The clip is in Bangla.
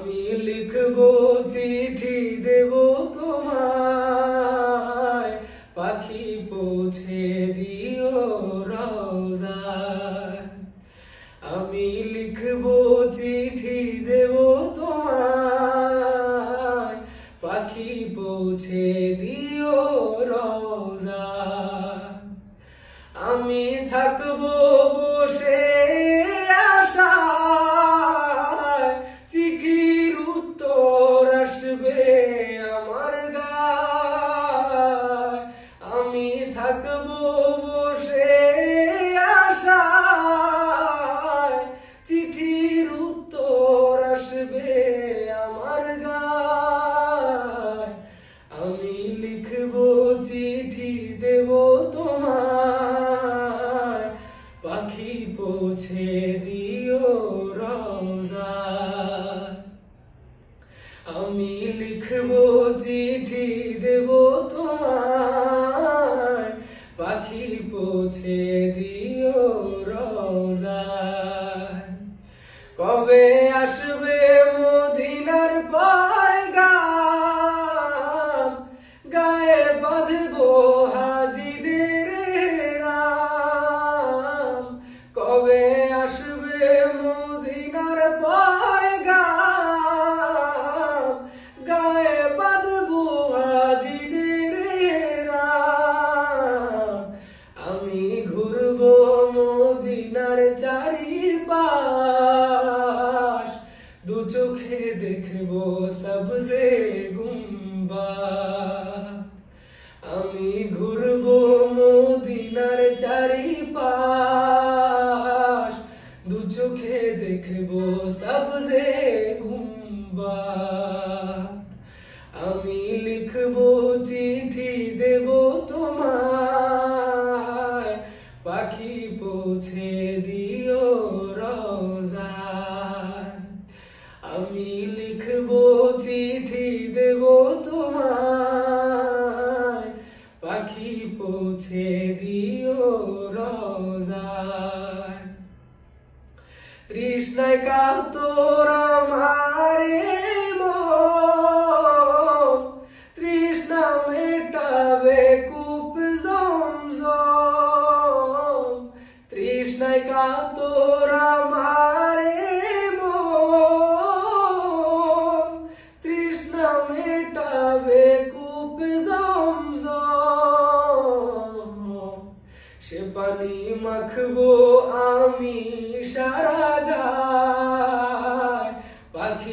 আমি লিখবো চিঠি দেব তোমায়, পাখি পৌঁছে দিও রওজায়। আমি লিখবো চিঠি দেব তোমায়, পাখি পৌঁছে দিও রওজায়। আমি থাকবো বসে আশায়, চিঠির উত্তর আসবে আমার গায়। আমি থাকবো বসে আশায়, চিঠির উত্তর আসবে আমার গায়। আমি লিখবো চিঠি দেব তোমায়, পাখি পৌঁছে দিও রওজায়। আমি লিখবো চিঠি দেব তোমায়, পাখি পৌঁছে দিও রওজায়। কবে আসবে মদিনার পয়গাম, গায়ে বাঁধবো হাজিদের নাম। কবে আসবে মদিনার পয়গাম, গায়ে বাঁধবো হাজিদের নাম। আমি ঘুরবো মদিনার চারিপাশ, দু চোখে দেখবো সবজে গুম্বাদ। আমি ঘুরবো মদিনার চারিপাশ, দু চোখে দেখবো সবজে গুম্বাদ। আমি লিখবো চিঠি দেব তোমায়, পাখি পৌঁছে দিও রওজায়। আমি লিখবো চিঠি দেব তোমায়, পাখি পৌঁছে দিও রওজায়। তৃষ্ণায় কাতর